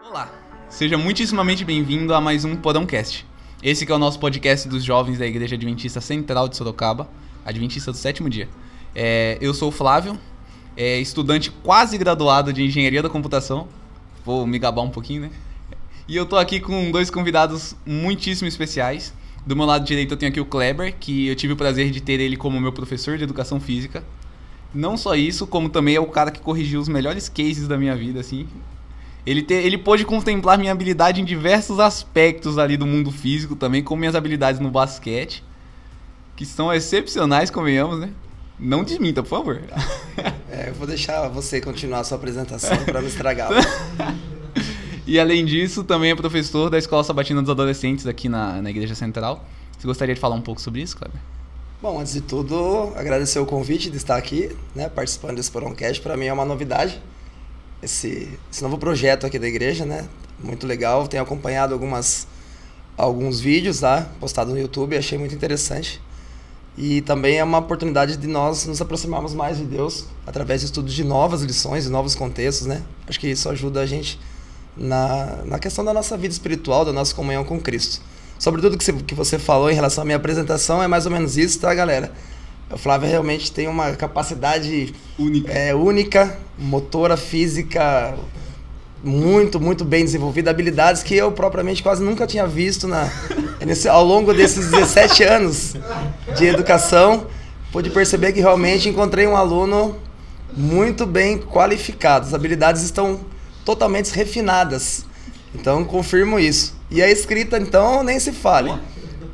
Olá, seja muitíssimamente bem-vindo a mais um Porãocast. Esse que é o nosso podcast dos jovens da Igreja Adventista Central de Sorocaba, Adventista do Sétimo Dia. Eu sou o Flávio, estudante quase graduado de Engenharia da Computação. Vou me gabar um pouquinho, né? E eu tô aqui com dois convidados muitíssimo especiais. Do meu lado direito eu tenho aqui o Kleber, que eu tive o prazer de ter ele como meu professor de Educação Física. Não só isso, como também é o cara que corrigiu os melhores cases da minha vida, assim. Ele pôde contemplar minha habilidade em diversos aspectos ali do mundo físico também, como minhas habilidades no basquete, que são excepcionais, convenhamos, né? Não desminta, por favor. Eu vou deixar você continuar a sua apresentação para não estragar. E além disso, também é professor da Escola Sabatina dos Adolescentes aqui na Igreja Central. Você gostaria de falar um pouco sobre isso, Kleber? Bom, antes de tudo, agradecer o convite de estar aqui, né, participando desse Porãocast. Para mim é uma novidade, esse novo projeto aqui da igreja, né? Muito legal. Tenho acompanhado alguns vídeos, tá? Postados no YouTube, achei muito interessante. E também é uma oportunidade de nós nos aproximarmos mais de Deus através de estudos de novas lições e novos contextos, né? Acho que isso ajuda a gente na questão da nossa vida espiritual, da nossa comunhão com Cristo. Sobretudo que você falou em relação à minha apresentação, é mais ou menos isso, tá, galera? O Flávio realmente tem uma capacidade única, motora, física, muito, muito bem desenvolvida, habilidades que eu propriamente quase nunca tinha visto ao longo desses 17 anos de educação. Pude perceber que realmente encontrei um aluno muito bem qualificado, as habilidades estão totalmente refinadas, então confirmo isso. E a escrita, então, nem se fale.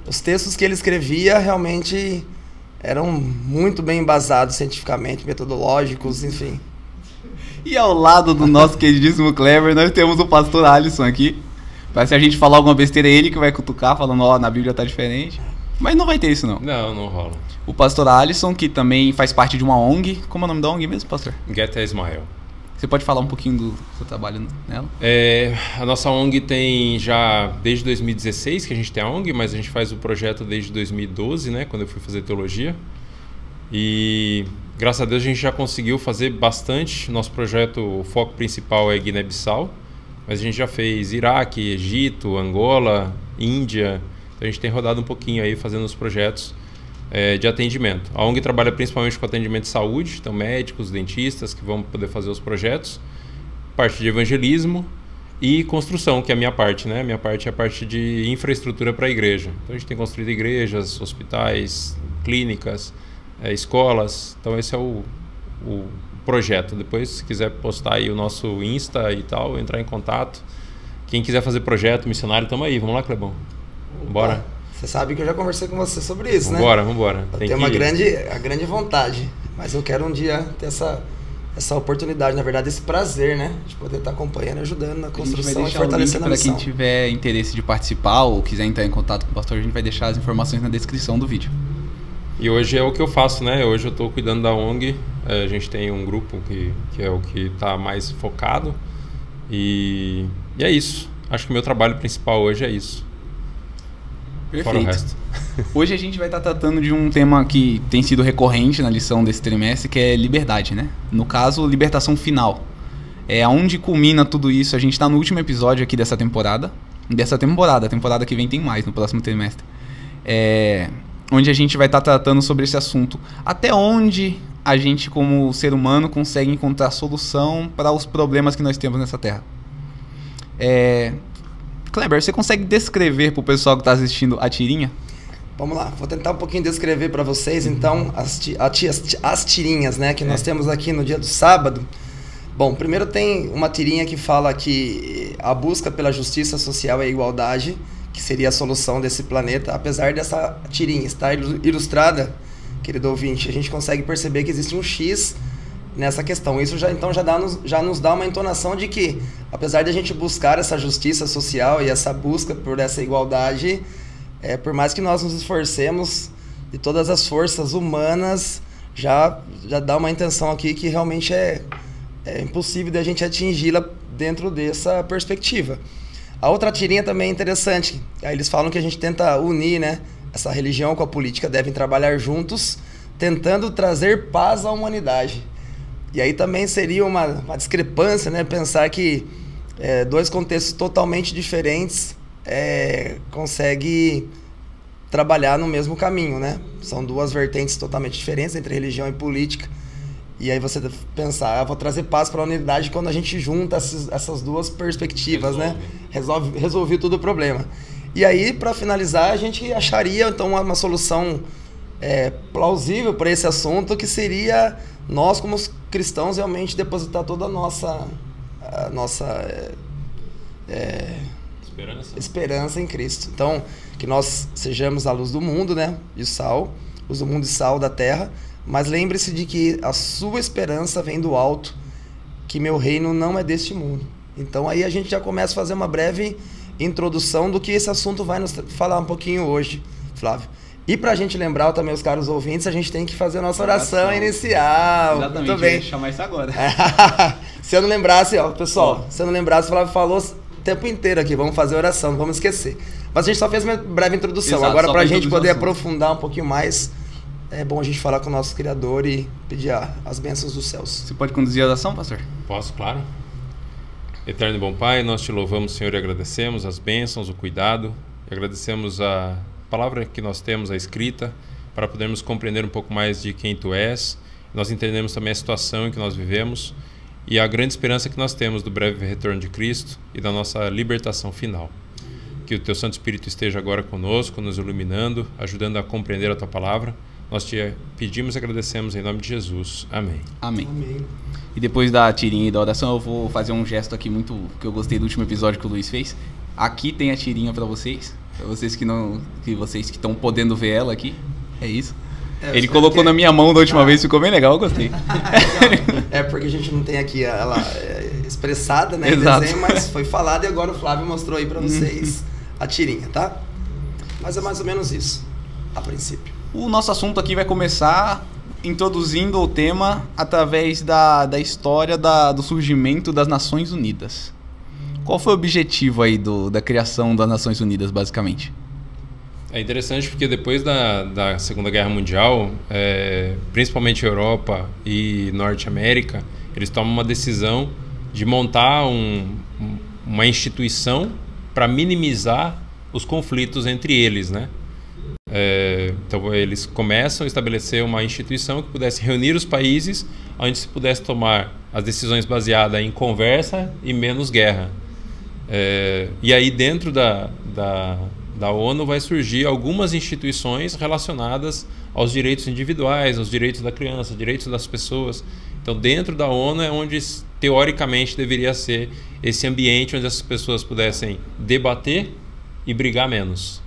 Os textos que ele escrevia realmente eram muito bem embasados cientificamente, metodológicos, enfim. E ao lado do nosso queridíssimo Kleber, nós temos o pastor Alisson aqui. Mas se a gente falar alguma besteira, é ele que vai cutucar, falando, ó, na Bíblia tá diferente. Mas não vai ter isso, não. Não rola. O pastor Alisson, que também faz parte de uma ONG. Como é o nome da ONG mesmo, pastor? Get a Smile. Você pode falar um pouquinho do seu trabalho nela? A nossa ONG tem já desde 2016 que a gente tem a ONG, mas a gente faz o projeto desde 2012, né, quando eu fui fazer teologia. E graças a Deus a gente já conseguiu fazer bastante. Nosso projeto, o foco principal é Guiné-Bissau, mas a gente já fez Iraque, Egito, Angola, Índia. Então a gente tem rodado um pouquinho aí fazendo os projetos de atendimento. A ONG trabalha principalmente com atendimento de saúde, então médicos, dentistas que vão poder fazer os projetos, parte de evangelismo e construção, que é a minha parte, né? Minha parte é a parte de infraestrutura para a igreja. Então a gente tem construído igrejas, hospitais, clínicas, escolas. Então esse é o projeto. Depois, se quiser postar aí o nosso Insta e tal, entrar em contato. Quem quiser fazer projeto missionário, estamos aí. Vamos lá, Clebão. Bora. Você sabe que eu já conversei com você sobre isso, né? Vambora. Eu tenho a grande vontade, mas eu quero um dia ter essa oportunidade, na verdade, esse prazer, né? De poder estar acompanhando, ajudando na construção e fortalecendo a missão. Para quem tiver interesse de participar ou quiser entrar em contato com o pastor, a gente vai deixar as informações na descrição do vídeo. E hoje é o que eu faço, né? Hoje eu estou cuidando da ONG, a gente tem um grupo que é o que está mais focado e é isso. Acho que o meu trabalho principal hoje é isso. Perfeito. Fora o resto. Hoje a gente vai estar tratando de um tema que tem sido recorrente na lição desse trimestre, que é liberdade, né? No caso, libertação final. Aonde culmina tudo isso? A gente está no último episódio aqui dessa temporada. A temporada que vem tem mais, no próximo trimestre. Onde a gente vai estar tratando sobre esse assunto. Até onde a gente, como ser humano, consegue encontrar solução para os problemas que nós temos nessa terra. Kleber, você consegue descrever para o pessoal que está assistindo a tirinha? Vamos lá, vou tentar um pouquinho descrever para vocês, então, as tirinhas, né, que nós temos aqui no dia do sábado. Bom, primeiro tem uma tirinha que fala que a busca pela justiça social e a igualdade, que seria a solução desse planeta, apesar dessa tirinha estar ilustrada, querido ouvinte, a gente consegue perceber que existe um X nessa questão. Isso já nos dá uma entonação de que, apesar de a gente buscar essa justiça social e essa busca por essa igualdade, por mais que nós nos esforcemos de todas as forças humanas, já dá uma intenção aqui que realmente é impossível de a gente atingi-la dentro dessa perspectiva. A outra tirinha também é interessante. Aí eles falam que a gente tenta unir, né, essa religião com a política, devem trabalhar juntos tentando trazer paz à humanidade. E aí também seria uma discrepância, né? Pensar que dois contextos totalmente diferentes conseguem trabalhar no mesmo caminho, né? São duas vertentes totalmente diferentes entre religião e política. E aí você pensar, vou trazer paz para a unidade quando a gente junta essas duas perspectivas, né? Resolve todo o problema. E aí, para finalizar, a gente acharia então uma solução plausível para esse assunto, que seria nós, como cristãos, realmente depositar toda a nossa esperança em Cristo. Então, que nós sejamos a luz do mundo, né? E sal, luz do mundo e sal da terra. Mas lembre-se de que a sua esperança vem do alto, que meu reino não é deste mundo. Então aí a gente já começa a fazer uma breve introdução do que esse assunto vai nos falar um pouquinho hoje, Flávio. E para a gente lembrar também os caros ouvintes, a gente tem que fazer a nossa oração inicial. Exatamente, muito bem. Eu ia chamar isso agora. Se eu não lembrasse, pessoal, se eu não lembrasse, o Flávio falou o tempo inteiro aqui, vamos fazer a oração, não vamos esquecer. Mas a gente só fez uma breve introdução. Exato, agora, para a gente poder assunto. aprofundar um pouquinho mais, é bom a gente falar com o nosso Criador e pedir as bênçãos dos céus. Você pode conduzir a oração, pastor? Posso, claro. Eterno e bom Pai, nós te louvamos, Senhor, e agradecemos as bênçãos, o cuidado, e agradecemos a palavra que nós temos, a escrita, para podermos compreender um pouco mais de quem Tu és. Nós entendemos também a situação em que nós vivemos e a grande esperança que nós temos do breve retorno de Cristo e da nossa libertação final. Que o Teu Santo Espírito esteja agora conosco, nos iluminando, ajudando a compreender a Tua palavra. Nós te pedimos e agradecemos em nome de Jesus. Amém. Amém. Amém. E depois da tirinha e da oração, eu vou fazer um gesto aqui muito que eu gostei do último episódio que o Luiz fez. Aqui tem a tirinha para vocês que estão podendo ver ela aqui. É isso. Ele colocou na minha mão da última vez, ficou bem legal, eu gostei. Porque a gente não tem aqui ela expressada, né, em Exato. desenho, mas foi falado e agora o Flávio mostrou aí para vocês a tirinha, tá? Mas é mais ou menos isso, a princípio. O nosso assunto aqui vai começar introduzindo o tema através da história do surgimento das Nações Unidas. Qual foi o objetivo aí da criação das Nações Unidas, basicamente? É interessante porque depois da Segunda Guerra Mundial, principalmente Europa e Norte América, eles tomam uma decisão de montar uma instituição para minimizar os conflitos entre eles, né? Então eles começam a estabelecer uma instituição que pudesse reunir os países, onde se pudesse tomar as decisões baseadas em conversa e menos guerra. E aí dentro da ONU vai surgir algumas instituições relacionadas aos direitos individuais, aos direitos da criança, aos direitos das pessoas. Então dentro da ONU é onde teoricamente deveria ser esse ambiente onde essas pessoas pudessem debater e brigar menos.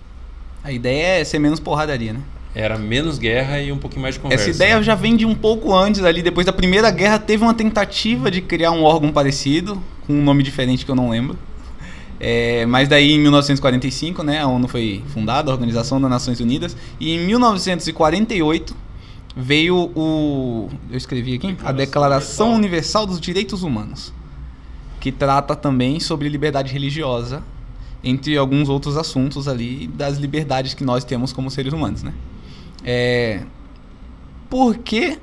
A ideia é ser menos porradaria, né? Era menos guerra e um pouquinho mais de conversa. Essa ideia já vem de um pouco antes ali, depois da Primeira Guerra teve uma tentativa de criar um órgão parecido, com um nome diferente que eu não lembro. Mas daí em 1945, né, a ONU foi fundada, a Organização das Nações Unidas, e em 1948 veio eu escrevi aqui, a Declaração Universal dos Direitos Humanos, que trata também sobre liberdade religiosa, entre alguns outros assuntos ali das liberdades que nós temos como seres humanos, né? Porque,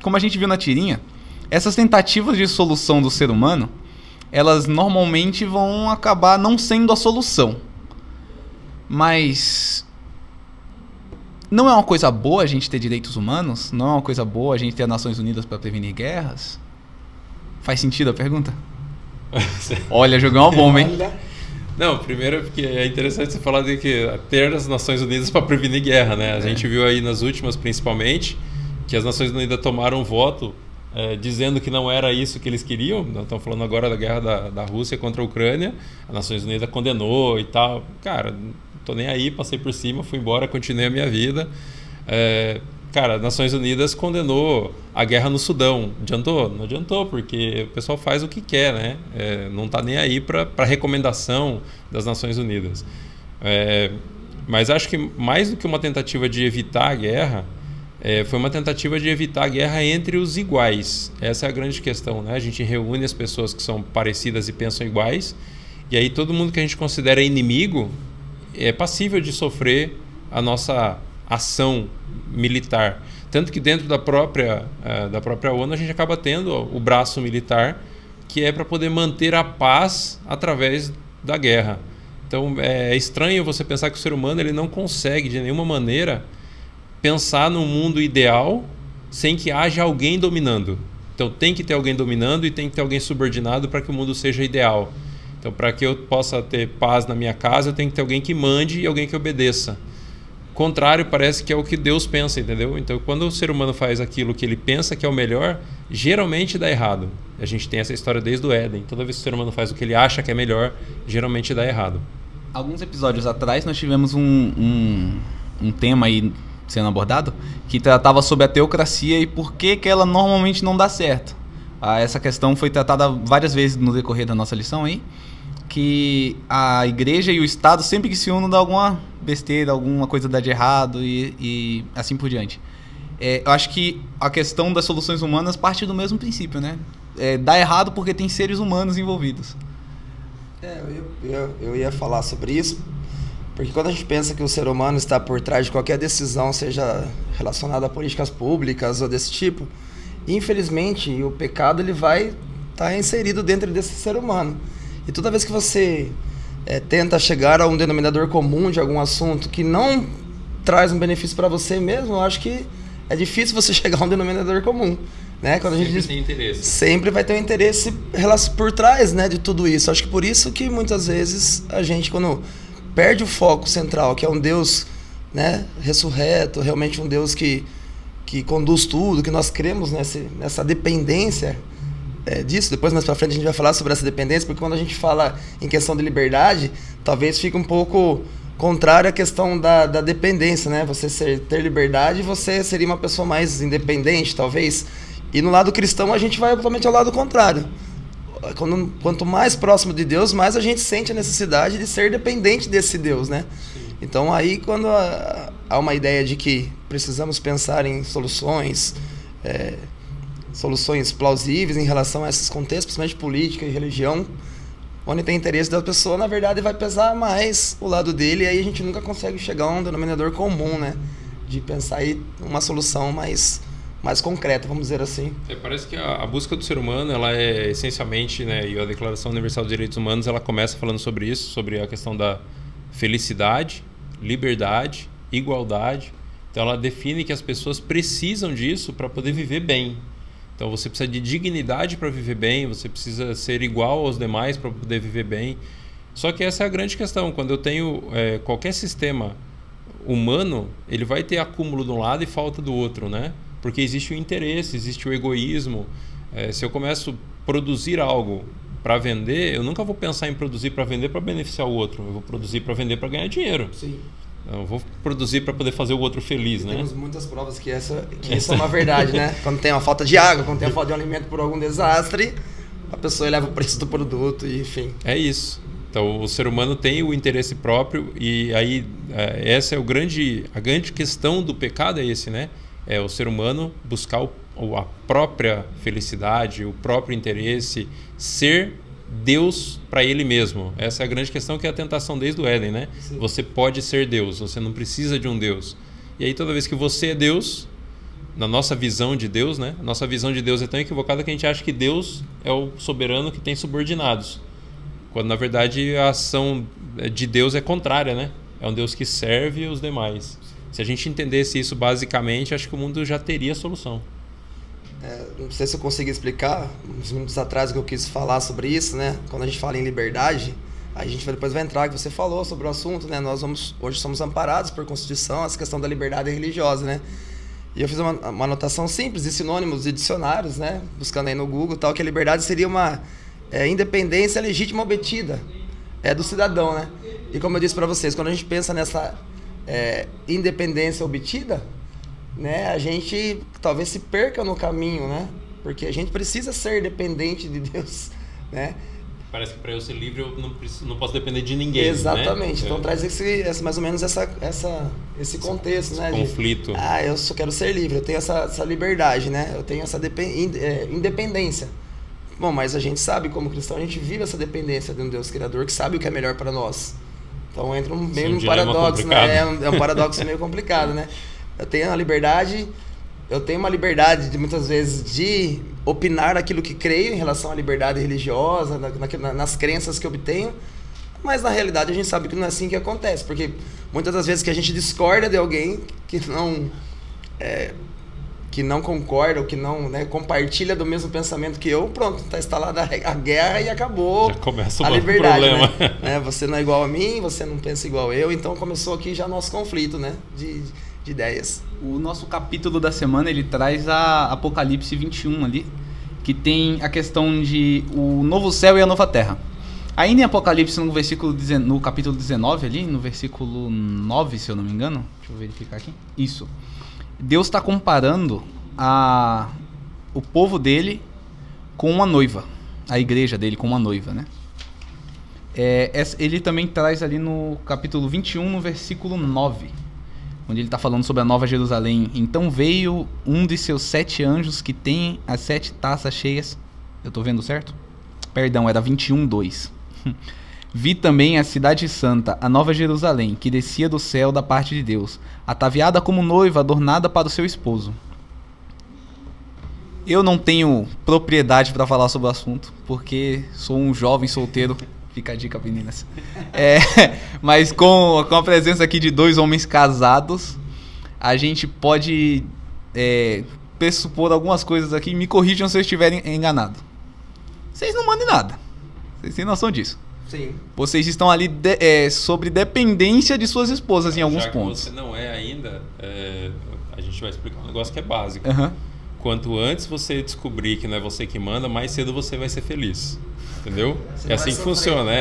como a gente viu na tirinha, essas tentativas de solução do ser humano, elas normalmente vão acabar não sendo a solução. Mas não é uma coisa boa a gente ter direitos humanos? Não é uma coisa boa a gente ter as Nações Unidas para prevenir guerras? Faz sentido a pergunta? Olha, joguei uma bomba, hein? Não, primeiro porque é interessante você falar de que ter as Nações Unidas para prevenir guerra, né? A gente viu aí nas últimas, principalmente, que as Nações Unidas tomaram um voto dizendo que não era isso que eles queriam. Nós estamos falando agora da guerra da Rússia contra a Ucrânia. As Nações Unidas condenou e tal. Cara, não tô nem aí, passei por cima, fui embora, continuei a minha vida. Cara, as Nações Unidas condenou a guerra no Sudão. Adiantou? Não adiantou, porque o pessoal faz o que quer, né? Não está nem aí para a recomendação das Nações Unidas. Mas acho que mais do que uma tentativa de evitar a guerra, foi uma tentativa de evitar a guerra entre os iguais. Essa é a grande questão, né? A gente reúne as pessoas que são parecidas e pensam iguais, e aí todo mundo que a gente considera inimigo é passível de sofrer a nossa ação militar. Tanto que dentro da própria ONU a gente acaba tendo o braço militar, que é para poder manter a paz através da guerra. Então é estranho você pensar que o ser humano ele não consegue de nenhuma maneira pensar num mundo ideal sem que haja alguém dominando. Então tem que ter alguém dominando e tem que ter alguém subordinado para que o mundo seja ideal. Então para que eu possa ter paz na minha casa, eu tenho que ter alguém que mande e alguém que obedeça. Contrário, parece que é o que Deus pensa, entendeu? Então quando o ser humano faz aquilo que ele pensa que é o melhor, geralmente dá errado. A gente tem essa história desde o Éden. Toda vez que o ser humano faz o que ele acha que é melhor, geralmente dá errado. Alguns episódios atrás nós tivemos um tema aí sendo abordado que tratava sobre a teocracia e por que ela normalmente não dá certo. Essa questão foi tratada várias vezes no decorrer da nossa lição aí, que a igreja e o Estado sempre que se unam dá alguma besteira, alguma coisa dá de errado e assim por diante. Eu acho que a questão das soluções humanas parte do mesmo princípio, né? Dá errado porque tem seres humanos envolvidos. Eu ia falar sobre isso, porque quando a gente pensa que o ser humano está por trás de qualquer decisão, seja relacionada a políticas públicas ou desse tipo, infelizmente o pecado ele vai estar inserido dentro desse ser humano. E toda vez que você tenta chegar a um denominador comum de algum assunto que não traz um benefício para você mesmo, eu acho que é difícil você chegar a um denominador comum. Né? Quando a gente diz, tem interesse. Sempre vai ter um interesse por trás, né, de tudo isso. Acho que por isso que muitas vezes a gente, quando perde o foco central, que é um Deus, né, ressurreto, realmente um Deus que conduz tudo, que nós cremos nessa dependência disso. Depois, mais pra frente, a gente vai falar sobre essa dependência, porque quando a gente fala em questão de liberdade, talvez fique um pouco contrário à questão da dependência, né? Você ter liberdade, você seria uma pessoa mais independente, talvez. E no lado cristão, a gente vai totalmente ao lado contrário. Quanto mais próximo de Deus, mais a gente sente a necessidade de ser dependente desse Deus, né? Sim. Então, aí, quando há uma ideia de que precisamos pensar em soluções plausíveis em relação a esses contextos, principalmente política e religião, onde tem interesse da pessoa, na verdade, vai pesar mais o lado dele, e aí a gente nunca consegue chegar a um denominador comum, né? De pensar aí uma solução mais concreta, vamos dizer assim. Parece que a busca do ser humano, ela é essencialmente, né, e a Declaração Universal dos Direitos Humanos, ela começa falando sobre isso, sobre a questão da felicidade, liberdade, igualdade. Então ela define que as pessoas precisam disso para poder viver bem. Então você precisa de dignidade para viver bem, você precisa ser igual aos demais para poder viver bem. Só que essa é a grande questão. Quando eu tenho qualquer sistema humano, ele vai ter acúmulo de um lado e falta do outro, né? Porque existe o interesse, existe o egoísmo. Se eu começo a produzir algo para vender, eu nunca vou pensar em produzir para vender para beneficiar o outro. Eu vou produzir para vender para ganhar dinheiro. Sim. Eu vou produzir para poder fazer o outro feliz, né? Temos muitas provas que isso é uma verdade, né? Quando tem uma falta de água, quando tem uma falta de um alimento por algum desastre, a pessoa eleva o preço do produto e enfim. É isso. Então o ser humano tem o interesse próprio e aí essa é a grande questão do pecado, é esse, né? É o ser humano buscar a própria felicidade, o próprio interesse, ser Deus para ele mesmo. Essa é a grande questão, que é a tentação desde o Éden, né? Sim. Você pode ser Deus, você não precisa de um Deus. E aí toda vez que você é Deus, na nossa visão de Deus, né? A nossa visão de Deus é tão equivocada que a gente acha que Deus é o soberano que tem subordinados. Quando na verdade a ação de Deus é contrária, né? É um Deus que serve os demais. Se a gente entendesse isso basicamente, acho que o mundo já teria solução. Não sei se eu consigo explicar, uns minutos atrás que eu quis falar sobre isso, né? Quando a gente fala em liberdade, a gente depois vai entrar, que você falou sobre o assunto, né? Nós hoje somos amparados por Constituição, essa questão da liberdade religiosa, né? E eu fiz uma anotação simples de sinônimos e dicionários, né? Buscando aí no Google, tal, que a liberdade seria uma independência legítima obtida do cidadão, né? E como eu disse para vocês, quando a gente pensa nessa independência obtida, né, a gente talvez se perca no caminho, né? Porque a gente precisa ser dependente de Deus, né? Parece que para eu ser livre eu não posso depender de ninguém. Exatamente. Né? Então traz mais ou menos esse contexto, esse né? conflito. Eu só quero ser livre, eu tenho essa liberdade, né? Eu tenho essa independência. Bom, mas a gente sabe, como cristão, a gente vive essa dependência de um Deus Criador que sabe o que é melhor para nós. Então entra Sim, meio um num dilema paradoxo, complicado. né? É um paradoxo meio complicado, né? Eu tenho uma liberdade de muitas vezes de opinar aquilo que creio em relação à liberdade religiosa, nas crenças que eu obtenho, mas na realidade a gente sabe que não é assim que acontece, porque muitas das vezes que a gente discorda de alguém que não concorda ou que não, né, compartilha do mesmo pensamento que eu, pronto, está instalada a guerra e acabou. Já começa a o liberdade, problema. né? Você não é igual a mim, você não pensa igual eu, então começou aqui já nosso conflito, né, de ideias. O nosso capítulo da semana, ele traz a Apocalipse 21 ali, que tem a questão de o novo céu e a nova terra. Ainda em Apocalipse, no capítulo 19 ali, no versículo 9, se eu não me engano, deixa eu verificar aqui, isso. Deus está comparando o povo dele com uma noiva, a igreja dele com uma noiva, né? Ele também traz ali no capítulo 21, no versículo 9, onde ele está falando sobre a Nova Jerusalém. Então veio um de seus 7 anjos que tem as 7 taças cheias. Eu estou vendo certo? Perdão, era 21:2. Vi também a cidade santa, a Nova Jerusalém, que descia do céu da parte de Deus, ataviada como noiva adornada para o seu esposo. Eu não tenho propriedade para falar sobre o assunto, porque sou um jovem solteiro. Fica a dica, meninas. Mas com a presença aqui de 2 homens casados, a gente pode pressupor algumas coisas aqui. Me corrijam se eu estiver enganado. Vocês não mandam nada. Vocês têm noção disso. Sim. Vocês estão ali sobre dependência de suas esposas em alguns Já que pontos. você não é ainda, a gente vai explicar um negócio que é básico. Uhum. Quanto antes você descobrir que não é você que manda, mais cedo você vai ser feliz. Entendeu? É assim que funciona,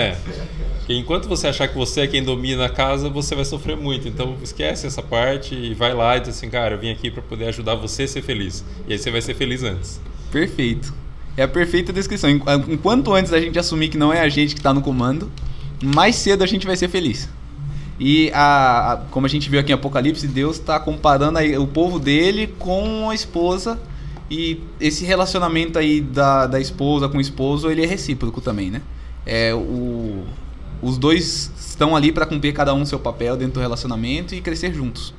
Porque enquanto você achar que você é quem domina a casa, você vai sofrer muito. Então esquece essa parte e vai lá e diz assim, cara, eu vim aqui para poder ajudar você a ser feliz. E aí você vai ser feliz antes. Perfeito. É a perfeita descrição. Enquanto antes a gente assumir que não é a gente que está no comando, mais cedo a gente vai ser feliz. E como a gente viu aqui em Apocalipse, Deus está comparando o povo dele com a esposa. E esse relacionamento aí da esposa com o esposo, ele é recíproco também, né? Os dois estão ali para cumprir cada um seu papel dentro do relacionamento e crescer juntos.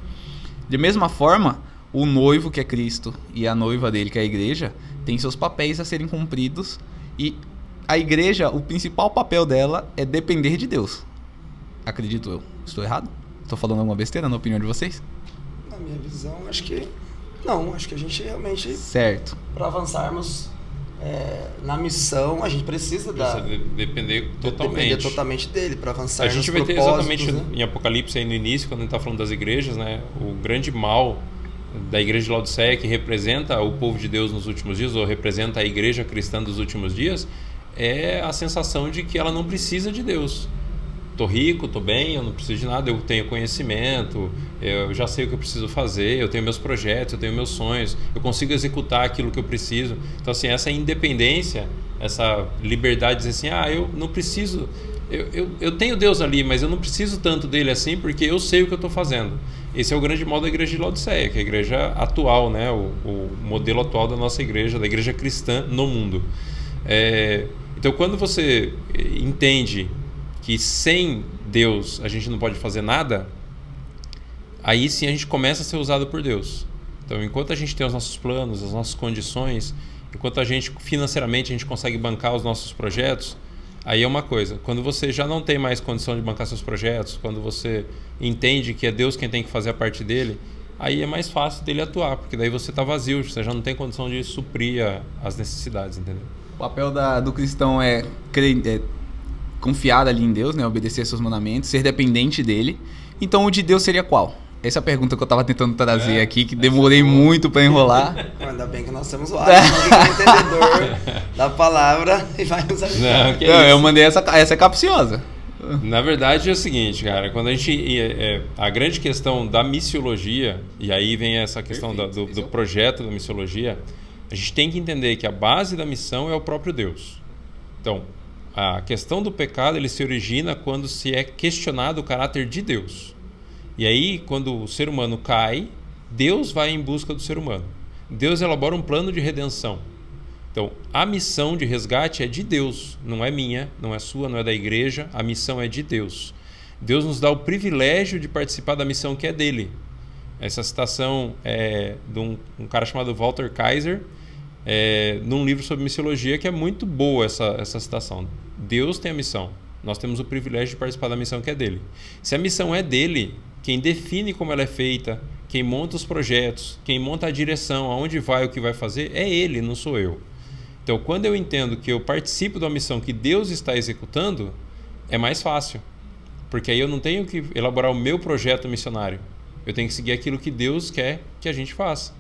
De mesma forma, o noivo, que é Cristo, e a noiva dele, que é a igreja, tem seus papéis a serem cumpridos. E a igreja, o principal papel dela é depender de Deus. Acredito eu. Estou errado? Estou falando alguma besteira na opinião de vocês? Na minha visão, acho que não. Acho que a gente realmente... Certo. Para avançarmos na missão, a gente precisa depender totalmente. Depender totalmente dele para avançar. A gente vai ter exatamente, né? Em Apocalipse aí no início, quando a gente está falando das igrejas, né? O grande mal da igreja de Laodiceia, que representa o povo de Deus nos últimos dias, ou representa a igreja cristã dos últimos dias, é a sensação de que ela não precisa de Deus. Tô rico, tô bem, eu não preciso de nada, eu tenho conhecimento, eu já sei o que eu preciso fazer, eu tenho meus projetos, eu tenho meus sonhos, eu consigo executar aquilo que eu preciso. Então, assim, essa independência, essa liberdade de dizer assim, eu não preciso, eu tenho Deus ali, mas eu não preciso tanto dele assim, porque eu sei o que eu estou fazendo. Esse é o grande mal da igreja de Laodiceia, que é a igreja atual, né? O modelo atual da nossa igreja, da igreja cristã no mundo. Então, quando você entende que sem Deus a gente não pode fazer nada, aí sim a gente começa a ser usado por Deus. Então, enquanto a gente tem os nossos planos, as nossas condições, enquanto a gente financeiramente a gente consegue bancar os nossos projetos, aí é uma coisa. Quando você já não tem mais condição de bancar seus projetos, quando você entende que é Deus quem tem que fazer a parte dele, aí é mais fácil dele atuar, porque daí você está vazio, você já não tem condição de suprir as necessidades, entendeu? O papel do cristão é confiar ali em Deus, né? Obedecer seus mandamentos, ser dependente dele. Então o de Deus seria qual? Essa é a pergunta que eu estava tentando trazer aqui, que demorei muito para enrolar. Ainda bem que nós temos o Alisson, que é entendedor da palavra e vai nos ajudar. Eu mandei essa é capciosa. Na verdade é o seguinte, cara, quando a gente a grande questão da missiologia, e aí vem essa questão do projeto da missiologia, a gente tem que entender que a base da missão é o próprio Deus. Então, a questão do pecado, ele se origina quando se é questionado o caráter de Deus. E aí, quando o ser humano cai, Deus vai em busca do ser humano. Deus elabora um plano de redenção. Então, a missão de resgate é de Deus, não é minha, não é sua, não é da igreja, a missão é de Deus. Deus nos dá o privilégio de participar da missão que é dele. Essa citação é de um cara chamado Walter Kaiser, num livro sobre missiologia, que é muito boa essa citação. Deus tem a missão, nós temos o privilégio de participar da missão que é dele. Se a missão é dele, quem define como ela é feita, quem monta os projetos, quem monta a direção, aonde vai, o que vai fazer, é ele, não sou eu. Então, quando eu entendo que eu participo de uma missão que Deus está executando, é mais fácil. Porque aí eu não tenho que elaborar o meu projeto missionário. Eu tenho que seguir aquilo que Deus quer que a gente faça.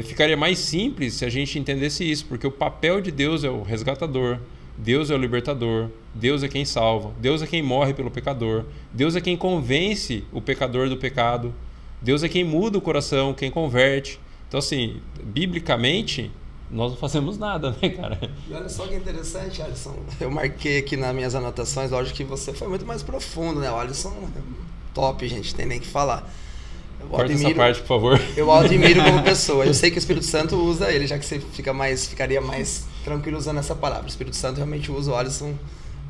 Ficaria mais simples se a gente entendesse isso, porque o papel de Deus é o resgatador, Deus é o libertador, Deus é quem salva, Deus é quem morre pelo pecador, Deus é quem convence o pecador do pecado, Deus é quem muda o coração, quem converte. Então, assim, biblicamente, nós não fazemos nada, né, cara? E olha só que interessante, Alisson. Eu marquei aqui nas minhas anotações, lógico que você foi muito mais profundo, né? O Alisson, top, gente, tem nem que falar. Corta essa parte, por favor. Eu o admiro como pessoa. Eu sei que o Espírito Santo usa ele, já que você ficaria mais tranquilo usando essa palavra. O Espírito Santo realmente usa o Alisson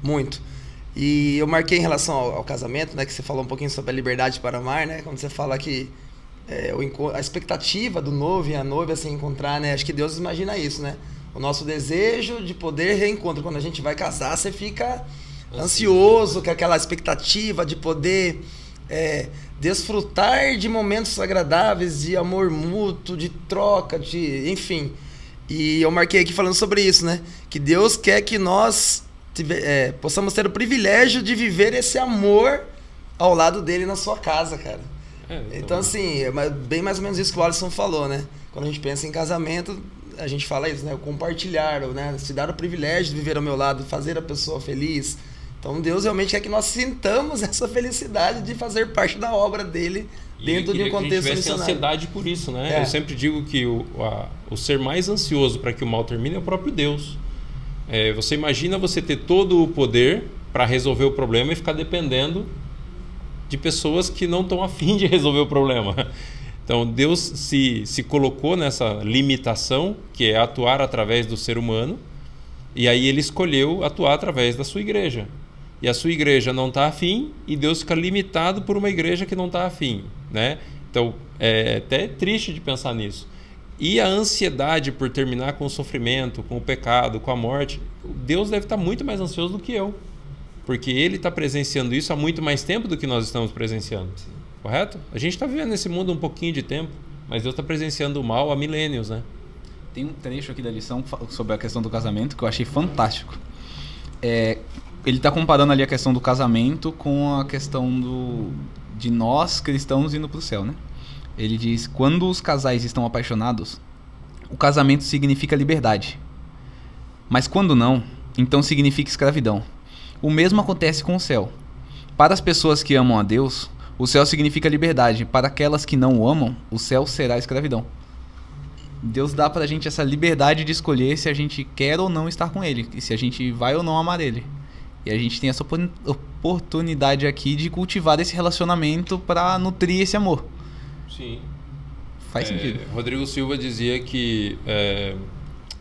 muito. E eu marquei em relação ao casamento, né? Que você falou um pouquinho sobre a liberdade para amar, né? Quando você fala que a expectativa do noivo e a noiva se encontrar, né? Acho que Deus imagina isso, né? O nosso desejo de poder reencontro. Quando a gente vai casar, você fica ansioso, com aquela expectativa de poder desfrutar de momentos agradáveis, de amor mútuo, de troca, enfim. E eu marquei aqui falando sobre isso, né? Que Deus quer que nós possamos ter o privilégio de viver esse amor ao lado dele na sua casa, cara. Então, assim, é bem mais ou menos isso que o Alisson falou, né? Quando a gente pensa em casamento, a gente fala isso, né? O compartilhar, né? Se dar o privilégio de viver ao meu lado, fazer a pessoa feliz. Então, Deus realmente quer que nós sintamos essa felicidade de fazer parte da obra dele dentro de um contexto missionário. Ansiedade por isso, né? Eu sempre digo que o ser mais ansioso para que o mal termine é o próprio Deus. Você imagina você ter todo o poder para resolver o problema e ficar dependendo de pessoas que não estão a fim de resolver o problema. Então, Deus se colocou nessa limitação, que é atuar através do ser humano, e aí ele escolheu atuar através da sua igreja. E a sua igreja não está afim, e Deus fica limitado por uma igreja que não está afim, né? Então, é até triste de pensar nisso. E a ansiedade por terminar com o sofrimento, com o pecado, com a morte, Deus deve estar muito mais ansioso do que eu. Porque ele está presenciando isso há muito mais tempo do que nós estamos presenciando. Sim. Correto? A gente está vivendo nesse mundo um pouquinho de tempo, mas Deus está presenciando o mal há milênios, né? Tem um trecho aqui da lição sobre a questão do casamento que eu achei fantástico. Ele está comparando ali a questão do casamento com a questão de nós, cristãos, indo para o céu, né? Ele diz, quando os casais estão apaixonados, o casamento significa liberdade. Mas quando não, então significa escravidão. O mesmo acontece com o céu. Para as pessoas que amam a Deus, o céu significa liberdade. Para aquelas que não o amam, o céu será escravidão. Deus dá pra gente essa liberdade de escolher se a gente quer ou não estar com Ele. E se a gente vai ou não amar Ele. E a gente tem essa oportunidade aqui de cultivar esse relacionamento para nutrir esse amor. Sim. Faz sentido. Rodrigo Silva dizia que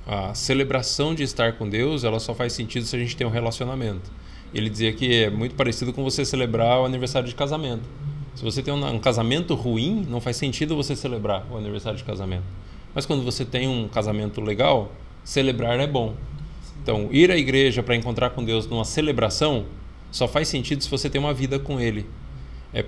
a celebração de estar com Deus, ela só faz sentido se a gente tem um relacionamento. Ele dizia que é muito parecido com você celebrar o aniversário de casamento. Se você tem um casamento ruim, não faz sentido você celebrar o aniversário de casamento. Mas quando você tem um casamento legal, celebrar é bom. Então, ir à igreja para encontrar com Deus numa celebração só faz sentido se você tem uma vida com Ele.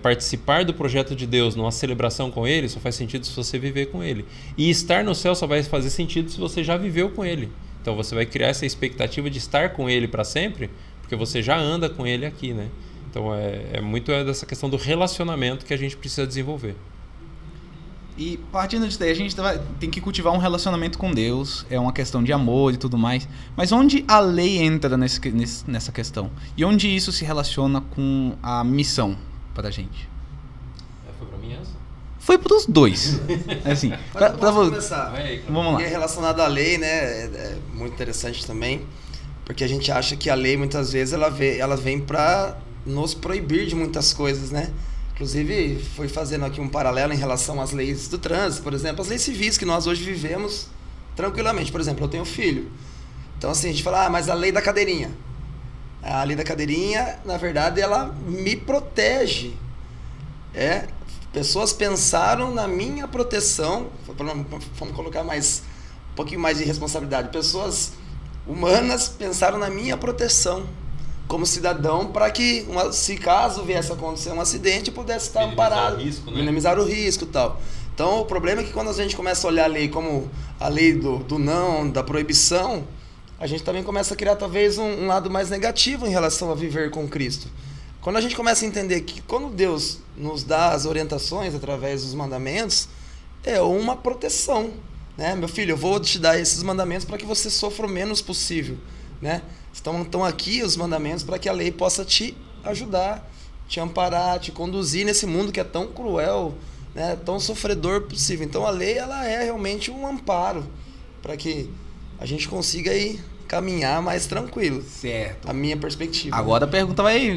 Participar do projeto de Deus numa celebração com Ele só faz sentido se você viver com Ele. E estar no céu só vai fazer sentido se você já viveu com Ele. Então você vai criar essa expectativa de estar com Ele para sempre, porque você já anda com Ele aqui, né? Então muito dessa questão do relacionamento que a gente precisa desenvolver. E partindo disso daí, a gente tem que cultivar um relacionamento com Deus, é uma questão de amor e tudo mais. Mas onde a lei entra nessa questão? E onde isso se relaciona com a missão pra gente? Foi pra mim essa? Foi pros dois. Assim, vamos começar. Vamos lá. E é relacionado à lei, né? É muito interessante também, porque a gente acha que a lei, muitas vezes, ela vem pra nos proibir de muitas coisas, né? Inclusive, foi fazendo aqui um paralelo em relação às leis do trânsito, por exemplo, as leis civis que nós hoje vivemos tranquilamente. Por exemplo, eu tenho filho. Então, assim, a gente fala, mas a lei da cadeirinha. A lei da cadeirinha, na verdade, ela me protege. Pessoas pensaram na minha proteção, vamos colocar um pouquinho mais de responsabilidade. Pessoas humanas pensaram na minha proteção como cidadão para que, se caso viesse a acontecer um acidente, pudesse estar amparado, minimizar o risco e tal. Então, o problema é que quando a gente começa a olhar a lei como a lei do não, da proibição, a gente também começa a criar talvez um lado mais negativo em relação a viver com Cristo. Quando a gente começa a entender que quando Deus nos dá as orientações através dos mandamentos, é uma proteção, né? Meu filho, eu vou te dar esses mandamentos para que você sofra o menos possível, né? Estão aqui os mandamentos para que a lei possa te ajudar, te amparar, te conduzir nesse mundo que é tão cruel, né? Tão sofredor possível. Então a lei, ela é realmente um amparo para que a gente consiga aí caminhar mais tranquilo. Certo. A minha perspectiva. Agora a pergunta vai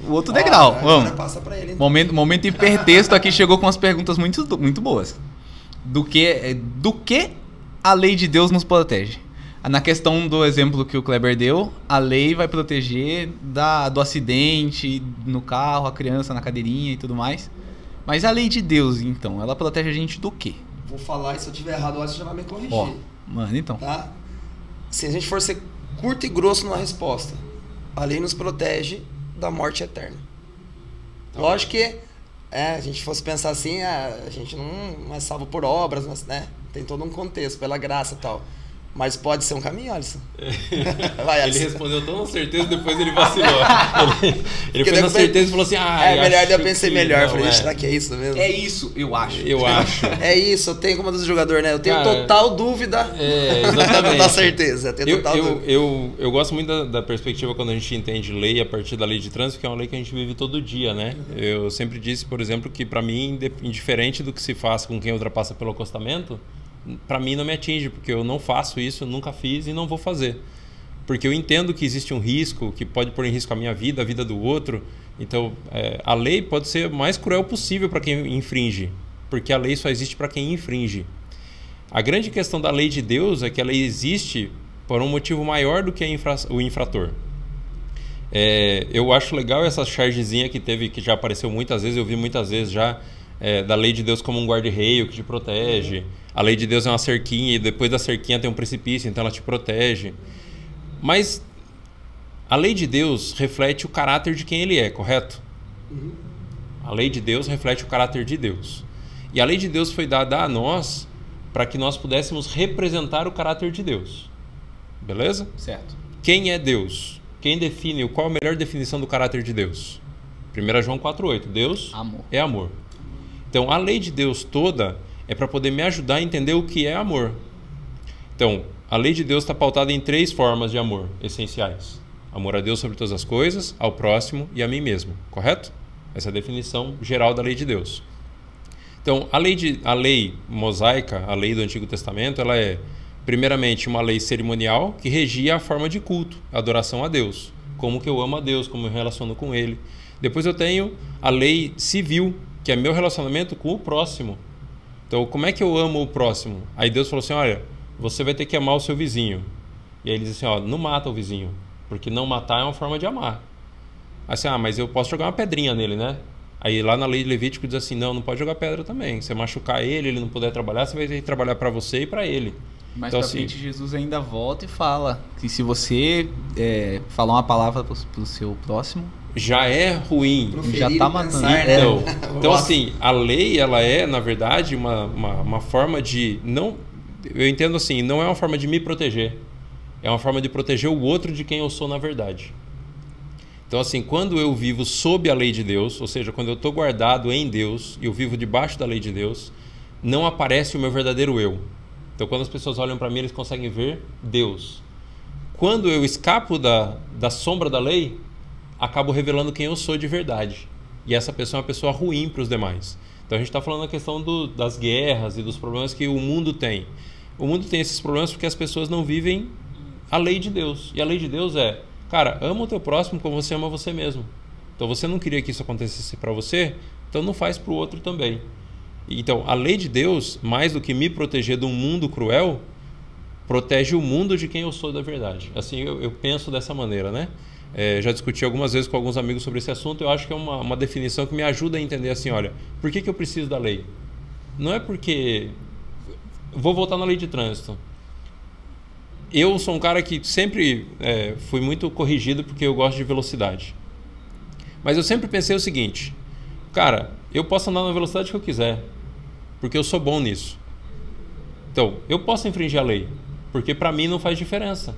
o outro degrau. Vamos. Passa pra ele, então. Momento hipertexto aqui chegou com umas perguntas muito boas. Do que a lei de Deus nos protege? Na questão do exemplo que o Kleber deu, a lei vai proteger do acidente no carro, a criança na cadeirinha e tudo mais. Mas a lei de Deus, então, ela protege a gente do quê? Vou falar e se eu estiver errado, você já vai me corrigir. Ó, mano, então. Tá? Se a gente for ser curto e grosso numa resposta, a lei nos protege da morte eterna. Lógico que, a gente fosse pensar assim, a gente não é salvo por obras, mas, né? Tem todo um contexto, pela graça e tal. Mas pode ser um caminho, Alisson? Vai, Alisson. Ele respondeu tão na certeza, depois ele vacilou. ele fez na certeza e falou assim, melhor, eu pensei melhor. Eu falei, será que é isso mesmo? É isso, eu acho. É isso, eu tenho como dos jogadores, né? Eu tenho total dúvida. Exatamente. Da certeza, eu gosto muito da perspectiva quando a gente entende lei a partir da lei de trânsito, que é uma lei que a gente vive todo dia, né? Eu sempre disse, por exemplo, que para mim, indiferente do que se faça com quem ultrapassa pelo acostamento, para mim não me atinge, porque eu não faço isso, eu nunca fiz e não vou fazer. Porque eu entendo que existe um risco, que pode pôr em risco a minha vida, a vida do outro. Então, a lei pode ser o mais cruel possível para quem infringe, porque a lei só existe para quem infringe. A grande questão da lei de Deus é que ela existe por um motivo maior do que o infrator. Eu acho legal essa chargezinha que já apareceu muitas vezes, eu vi muitas vezes já, da lei de Deus como um guarda-reio que te protege. A lei de Deus é uma cerquinha e depois da cerquinha tem um precipício, então ela te protege. Mas a lei de Deus reflete o caráter de quem ele é, correto? A lei de Deus reflete o caráter de Deus. E a lei de Deus foi dada a nós para que nós pudéssemos representar o caráter de Deus. Beleza? Certo. Quem é Deus? Quem define, qual a melhor definição do caráter de Deus? 1 João 4,8. Deus é amor. Então, a lei de Deus toda é para poder me ajudar a entender o que é amor. Então, a lei de Deus está pautada em 3 formas de amor essenciais. Amor a Deus sobre todas as coisas, ao próximo e a mim mesmo. Correto? Essa é a definição geral da lei de Deus. Então, a lei mosaica, a lei do Antigo Testamento, ela é, primeiramente, uma lei cerimonial que regia a forma de culto, a adoração a Deus. Como que eu amo a Deus, como eu me relaciono com Ele. Depois eu tenho a lei civil, que é meu relacionamento com o próximo. Então, como é que eu amo o próximo? Aí Deus falou assim, olha, você vai ter que amar o seu vizinho. E aí ele diz assim, não mata o vizinho, porque não matar é uma forma de amar. Aí assim, mas eu posso jogar uma pedrinha nele, né? Aí lá na lei de Levítico diz assim, não pode jogar pedra também. Se você machucar ele não puder trabalhar, você vai ter que trabalhar para você e para ele. Mas então, pra frente, Jesus ainda volta e fala que se você falar uma palavra pro seu próximo, já é ruim, já tá matando. Então assim, a lei, ela é, na verdade, uma forma de... Eu entendo assim, não é uma forma de me proteger. É uma forma de proteger o outro de quem eu sou na verdade. Então assim, quando eu vivo sob a lei de Deus, ou seja, quando eu estou guardado em Deus e eu vivo debaixo da lei de Deus, não aparece o meu verdadeiro eu. Então quando as pessoas olham para mim, eles conseguem ver Deus. Quando eu escapo da sombra da lei, acabo revelando quem eu sou de verdade. E essa pessoa é uma pessoa ruim para os demais. Então a gente está falando da questão das guerras e dos problemas que o mundo tem. O mundo tem esses problemas porque as pessoas não vivem a lei de Deus. E a lei de Deus é, cara, ama o teu próximo como você ama você mesmo. Então você não queria que isso acontecesse para você, então não faz para o outro também. Então a lei de Deus, mais do que me proteger de um mundo cruel, protege o mundo de quem eu sou da verdade. Assim eu penso dessa maneira, né? Já discuti algumas vezes com alguns amigos sobre esse assunto. Eu acho que é uma definição que me ajuda a entender assim, olha, por que eu preciso da lei? Não é porque... Vou voltar na lei de trânsito. Eu sou um cara que sempre fui muito corrigido porque eu gosto de velocidade. Mas eu sempre pensei o seguinte, cara, eu posso andar na velocidade que eu quiser, porque eu sou bom nisso. Então, eu posso infringir a lei, porque para mim não faz diferença.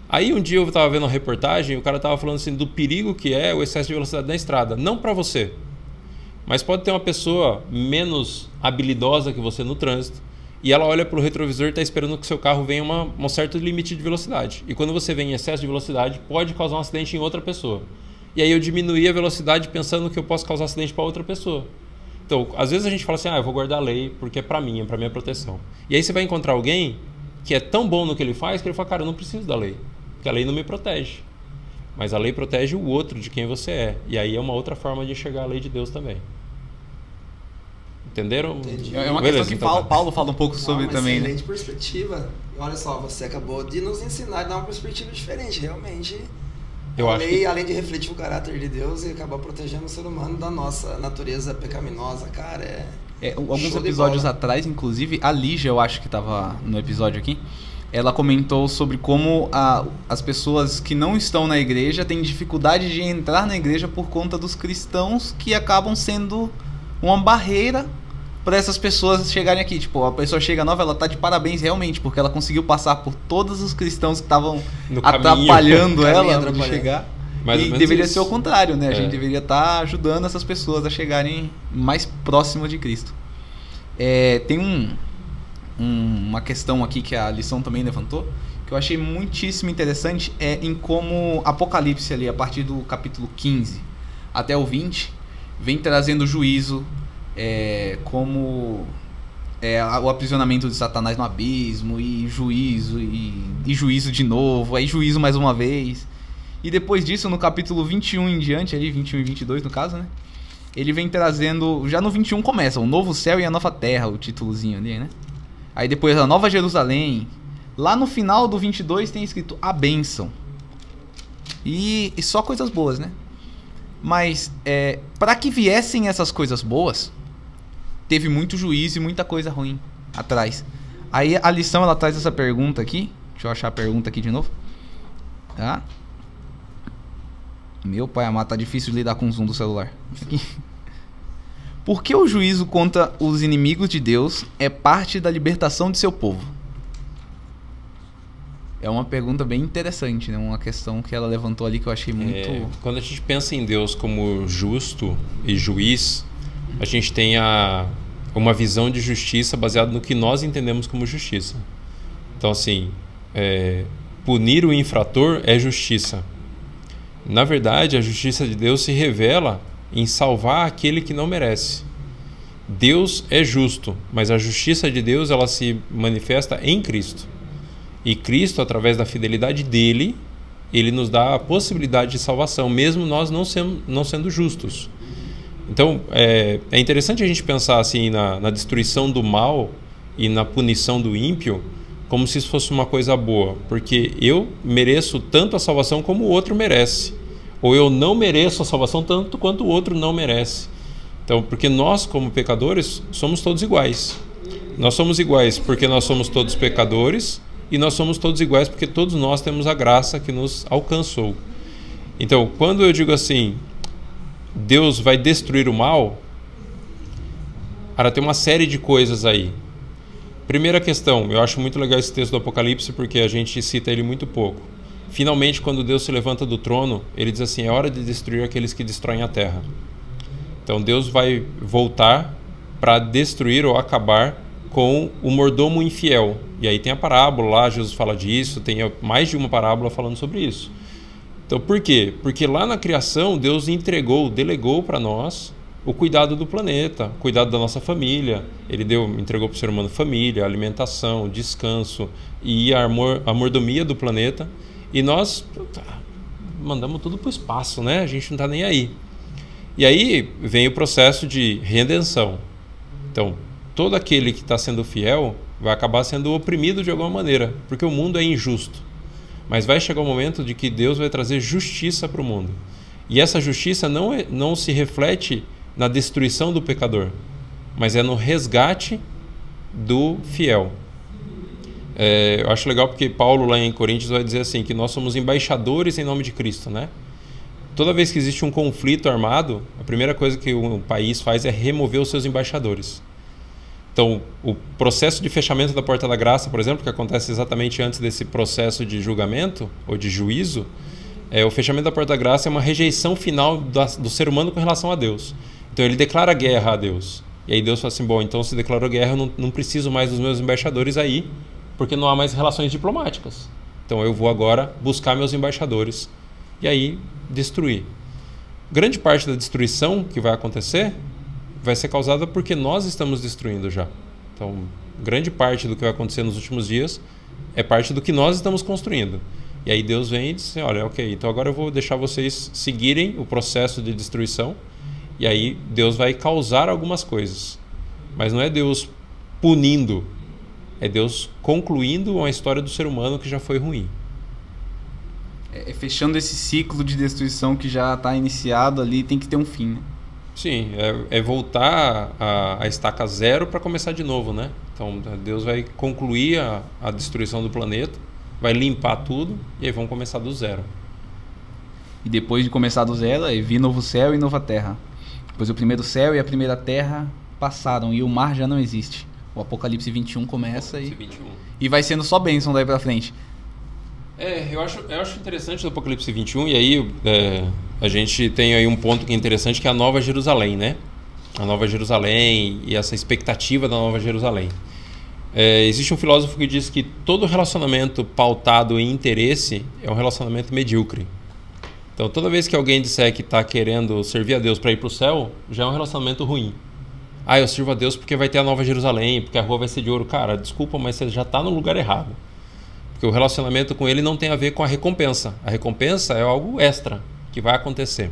Aí um dia eu estava vendo uma reportagem e o cara estava falando assim do perigo que é o excesso de velocidade na estrada. Não para você, mas pode ter uma pessoa menos habilidosa que você no trânsito e ela olha para o retrovisor e está esperando que seu carro venha um certo limite de velocidade. E quando você vem em excesso de velocidade, pode causar um acidente em outra pessoa. E aí eu diminuí a velocidade pensando que eu posso causar acidente para outra pessoa. Então, às vezes a gente fala assim, eu vou guardar a lei porque é para mim, é para minha proteção. E aí você vai encontrar alguém que é tão bom no que ele faz que ele fala, cara, eu não preciso da lei. Porque a lei não me protege. Mas a lei protege o outro de quem você é. E aí é uma outra forma de enxergar a lei de Deus também. Entenderam? Entendi. É uma Beleza, questão que então, Paulo fala um pouco sobre também, né? Excelente perspectiva. Olha só, você acabou de nos ensinar a dar uma perspectiva diferente. Realmente, a lei, além de refletir o caráter de Deus, e acabar protegendo o ser humano da nossa natureza pecaminosa. Cara, alguns episódios atrás, inclusive, a Lígia, eu acho que estava no episódio aqui, ela comentou sobre como as pessoas que não estão na igreja têm dificuldade de entrar na igreja por conta dos cristãos que acabam sendo uma barreira para essas pessoas chegarem aqui. Tipo, a pessoa chega nova, ela tá de parabéns realmente, porque ela conseguiu passar por todos os cristãos que estavam atrapalhando ela de chegar. E deveria ser o contrário, né? A gente deveria estar ajudando essas pessoas a chegarem mais próximo de Cristo. Tem uma questão aqui que a lição também levantou, que eu achei muitíssimo interessante, em como Apocalipse ali, a partir do capítulo 15 até o 20, vem trazendo juízo, como o aprisionamento de Satanás no abismo, e juízo, e juízo de novo, aí juízo mais uma vez. E depois disso, no capítulo 21 em diante, ali 21 e 22 no caso, né? Ele vem trazendo, já no 21 começa, o novo céu e a nova terra, o títulozinho ali, né? Aí depois a Nova Jerusalém. Lá no final do 22 tem escrito a bênção. E só coisas boas, né? Mas para que viessem essas coisas boas, teve muito juízo e muita coisa ruim atrás. Aí a lição, ela traz essa pergunta aqui. Deixa eu achar a pergunta aqui de novo. Tá? Meu pai amado, tá difícil de lidar com o zoom do celular. Aqui. Por que o juízo contra os inimigos de Deus é parte da libertação de seu povo? É uma pergunta bem interessante, né? Uma questão que ela levantou ali que eu achei muito... Quando a gente pensa em Deus como justo e juiz, a gente tem uma visão de justiça baseada no que nós entendemos como justiça. Então, assim, punir o infrator é justiça. Na verdade, a justiça de Deus se revela em salvar aquele que não merece. Deus é justo, mas a justiça de Deus, ela se manifesta em Cristo. E Cristo, através da fidelidade dele, ele nos dá a possibilidade de salvação, mesmo nós não sendo justos. Então, é interessante a gente pensar assim na destruição do mal e na punição do ímpio como se isso fosse uma coisa boa, porque eu mereço tanto a salvação como o outro merece. Ou eu não mereço a salvação tanto quanto o outro não merece. Então, porque nós, como pecadores, somos todos iguais. Nós somos iguais porque nós somos todos pecadores, e nós somos todos iguais porque todos nós temos a graça que nos alcançou. Então, quando eu digo assim, Deus vai destruir o mal, tem uma série de coisas aí. Primeira questão, eu acho muito legal esse texto do Apocalipse porque a gente cita ele muito pouco. Finalmente, quando Deus se levanta do trono, ele diz assim, é hora de destruir aqueles que destroem a terra. Então Deus vai voltar para destruir ou acabar com o mordomo infiel. E aí tem a parábola lá, Jesus fala disso, tem mais de uma parábola falando sobre isso. Então por quê? Porque lá na criação Deus delegou para nós o cuidado do planeta, o cuidado da nossa família. Ele entregou para o ser humano família, alimentação, descanso e a mordomia do planeta. E nós mandamos tudo para o espaço, né? A gente não está nem aí. E aí vem o processo de redenção. Então, todo aquele que está sendo fiel vai acabar sendo oprimido de alguma maneira, porque o mundo é injusto. Mas vai chegar o momento de que Deus vai trazer justiça para o mundo. E essa justiça não se reflete na destruição do pecador, mas é no resgate do fiel. Eu acho legal porque Paulo lá em Coríntios vai dizer assim, que nós somos embaixadores em nome de Cristo, né? Toda vez que existe um conflito armado, a primeira coisa que o país faz é remover os seus embaixadores. Então, o processo de fechamento da Porta da Graça, por exemplo, que acontece exatamente antes desse processo de julgamento ou de juízo, o fechamento da Porta da Graça é uma rejeição final do ser humano com relação a Deus. Então, ele declara guerra a Deus. E aí Deus fala assim, bom, então se declarou guerra, eu não preciso mais dos meus embaixadores aí, porque não há mais relações diplomáticas. Então, eu vou agora buscar meus embaixadores e aí destruir. Grande parte da destruição que vai acontecer vai ser causada porque nós estamos destruindo já. Então, grande parte do que vai acontecer nos últimos dias é parte do que nós estamos construindo. E aí Deus vem e diz assim, olha, ok, então agora eu vou deixar vocês seguirem o processo de destruição, e aí Deus vai causar algumas coisas. Mas não é Deus punindo, é Deus concluindo uma história do ser humano que já foi ruim. Fechando esse ciclo de destruição que já está iniciado ali, tem que ter um fim, né? Sim, é voltar a estaca zero para começar de novo, né? Então Deus vai concluir a destruição do planeta, vai limpar tudo e aí vamos começar do zero. E depois de começar do zero, aí vi novo céu e nova terra. Pois o primeiro céu e a primeira terra passaram e o mar já não existe. O Apocalipse 21 começa e vai sendo só bênção daí pra frente. Eu acho interessante o Apocalipse 21, e aí a gente tem aí um ponto que é interessante, que é a Nova Jerusalém, né? A Nova Jerusalém e essa expectativa da Nova Jerusalém. Existe um filósofo que diz que todo relacionamento pautado em interesse é um relacionamento medíocre. Então, toda vez que alguém disser que está querendo servir a Deus para ir para o céu, já é um relacionamento ruim. Eu sirvo a Deus porque vai ter a Nova Jerusalém, porque a rua vai ser de ouro. Cara, desculpa, mas você já está no lugar errado. Porque o relacionamento com ele não tem a ver com a recompensa. A recompensa é algo extra que vai acontecer.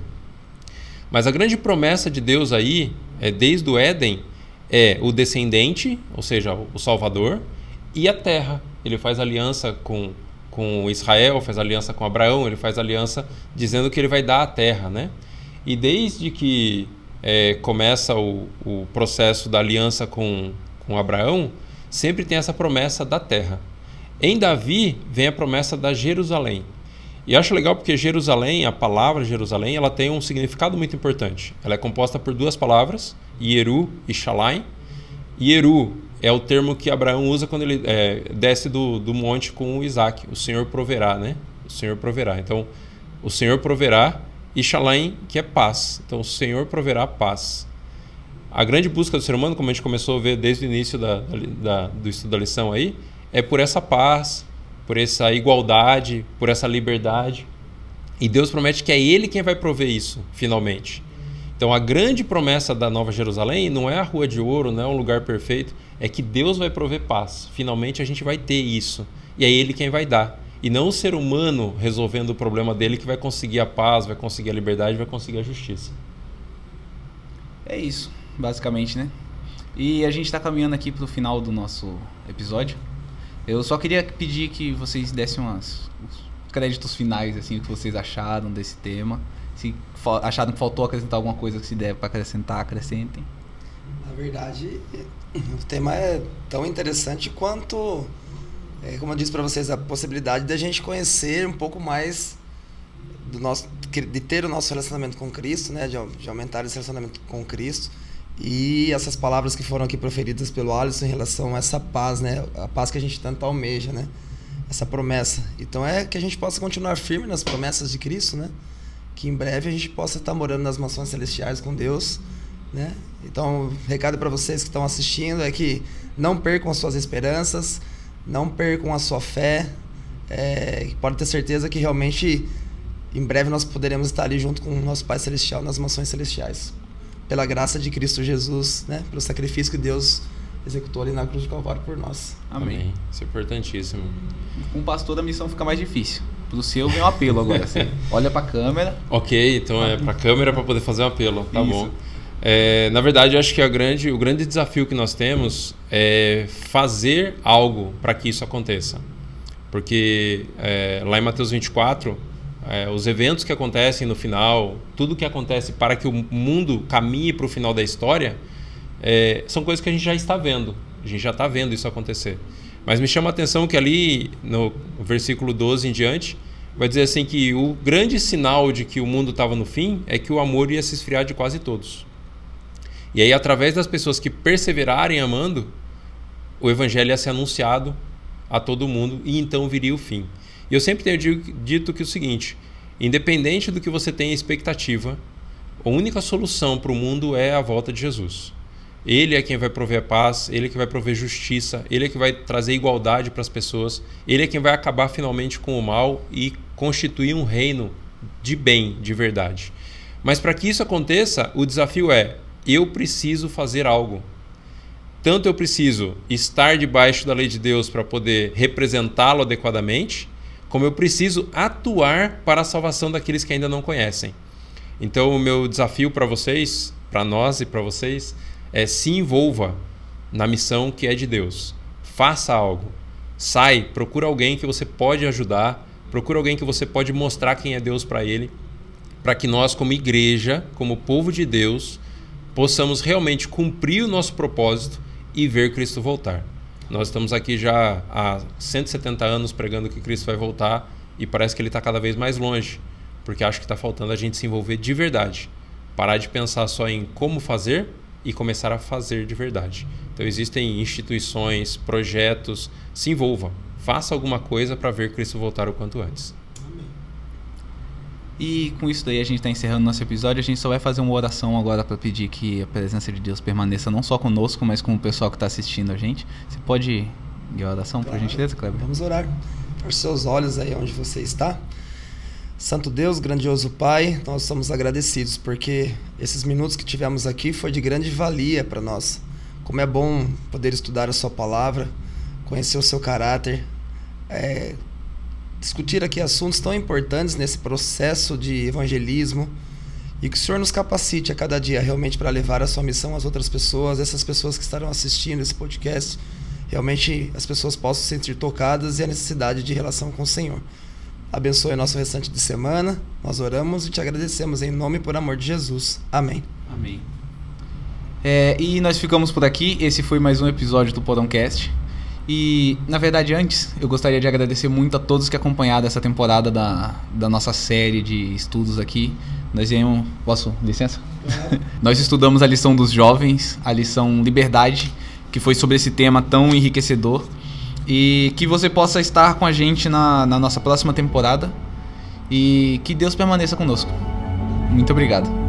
Mas a grande promessa de Deus aí, desde o Éden, é o descendente, ou seja, o Salvador, e a terra. Ele faz aliança com Israel, faz aliança com Abraão, ele faz aliança dizendo que ele vai dar a terra, né? E desde que começa o processo da aliança com Abraão, sempre tem essa promessa da terra. Em Davi vem a promessa da Jerusalém. E acho legal porque Jerusalém, a palavra Jerusalém, ela tem um significado muito importante. Ela é composta por duas palavras, Yeru e Shalim. Yeru é o termo que Abraão usa quando ele desce do monte com o Isaac. O Senhor proverá, né? O Senhor proverá. Então, o Senhor proverá, e Shalim, que é paz. Então, o Senhor proverá paz. A grande busca do ser humano, como a gente começou a ver desde o início do estudo da lição aí, é por essa paz, por essa igualdade, por essa liberdade. E Deus promete que é Ele quem vai prover isso, finalmente. Então, a grande promessa da Nova Jerusalém não é a Rua de Ouro, não é um lugar perfeito, é que Deus vai prover paz. Finalmente, a gente vai ter isso. E é Ele quem vai dar. E não o ser humano resolvendo o problema dele que vai conseguir a paz, vai conseguir a liberdade, vai conseguir a justiça. É isso, basicamente, né? E a gente está caminhando aqui para o final do nosso episódio. Eu só queria pedir que vocês dessem os créditos finais, assim, o que vocês acharam desse tema. Se acharam que faltou acrescentar alguma coisa que se der para acrescentar, acrescentem. Na verdade, o tema é tão interessante quanto, como eu disse para vocês, a possibilidade de a gente conhecer um pouco mais de ter o nosso relacionamento com Cristo, né? De aumentar esse relacionamento com Cristo. E essas palavras que foram aqui proferidas pelo Alisson em relação a essa paz, né? A paz que a gente tanto almeja, né? Essa promessa. Então que a gente possa continuar firme nas promessas de Cristo, né? Que em breve a gente possa estar morando nas mansões celestiais com Deus, né? Então, o recado para vocês que estão assistindo é que não percam as suas esperanças, não percam a sua fé. Pode ter certeza que realmente em breve nós poderemos estar ali junto com o nosso Pai Celestial nas mansões celestiais. Pela graça de Cristo Jesus, né? Pelo sacrifício que Deus executou ali na cruz do Calvário por nós. Amém. Isso é importantíssimo. Com o pastor a missão fica mais difícil. Pro seu vem um apelo agora. Assim. Olha pra câmera. Ok, então é pra câmera para poder fazer um apelo. Tá Isso. Bom. Na verdade, eu acho que o grande desafio que nós temos é fazer algo para que isso aconteça. Porque lá em Mateus 24, os eventos que acontecem no final, tudo que acontece para que o mundo caminhe para o final da história, são coisas que a gente já está vendo. A gente já está vendo isso acontecer. Mas me chama a atenção que ali, no versículo 12 em diante, vai dizer assim que o grande sinal de que o mundo estava no fim é que o amor ia se esfriar de quase todos. E aí, através das pessoas que perseverarem amando, o evangelho ia ser anunciado a todo mundo e então viria o fim. E eu sempre tenho dito que é o seguinte: independente do que você tenha expectativa, a única solução para o mundo é a volta de Jesus. Ele é quem vai prover a paz, ele é que vai prover justiça, ele é que vai trazer igualdade para as pessoas, ele é quem vai acabar finalmente com o mal e constituir um reino de bem, de verdade. Mas para que isso aconteça, o desafio eu preciso fazer algo. Tanto eu preciso estar debaixo da lei de Deus para poder representá-lo adequadamente, como eu preciso atuar para a salvação daqueles que ainda não conhecem. Então o meu desafio para vocês, para nós e para vocês, se envolva na missão que é de Deus. Faça algo. Sai, procura alguém que você pode ajudar, procura alguém que você pode mostrar quem é Deus para ele, para que nós, como igreja, como povo de Deus, possamos realmente cumprir o nosso propósito e ver Cristo voltar. Nós estamos aqui já há 170 anos pregando que Cristo vai voltar e parece que ele está cada vez mais longe, porque acho que está faltando a gente se envolver de verdade. Parar de pensar só em como fazer e começar a fazer de verdade. Então existem instituições, projetos, se envolva, faça alguma coisa para ver Cristo voltar o quanto antes. E com isso daí a gente está encerrando nosso episódio. A gente só vai fazer uma oração agora para pedir que a presença de Deus permaneça não só conosco, mas com o pessoal que está assistindo a gente. Você pode guiar a oração, por gentileza, Kleber? Vamos orar. Feche seus olhos aí onde você está. Santo Deus, grandioso Pai, nós somos agradecidos porque esses minutos que tivemos aqui foi de grande valia para nós. Como é bom poder estudar a sua palavra, conhecer o seu caráter, discutir aqui assuntos tão importantes nesse processo de evangelismo e que o Senhor nos capacite a cada dia realmente para levar a sua missão às outras pessoas, essas pessoas que estarão assistindo esse podcast, realmente as pessoas possam se sentir tocadas e a necessidade de relação com o Senhor. Abençoe o nosso restante de semana. Nós oramos e te agradecemos em nome e por amor de Jesus. Amém. Amém. E nós ficamos por aqui. Esse foi mais um episódio do Podãocast. E, na verdade, antes, eu gostaria de agradecer muito a todos que acompanharam essa temporada da nossa série de estudos aqui. Nós viemos... Posso? Licença? Nós estudamos a lição dos jovens, a lição Liberdade, que foi sobre esse tema tão enriquecedor. E que você possa estar com a gente na nossa próxima temporada. E que Deus permaneça conosco. Muito obrigado.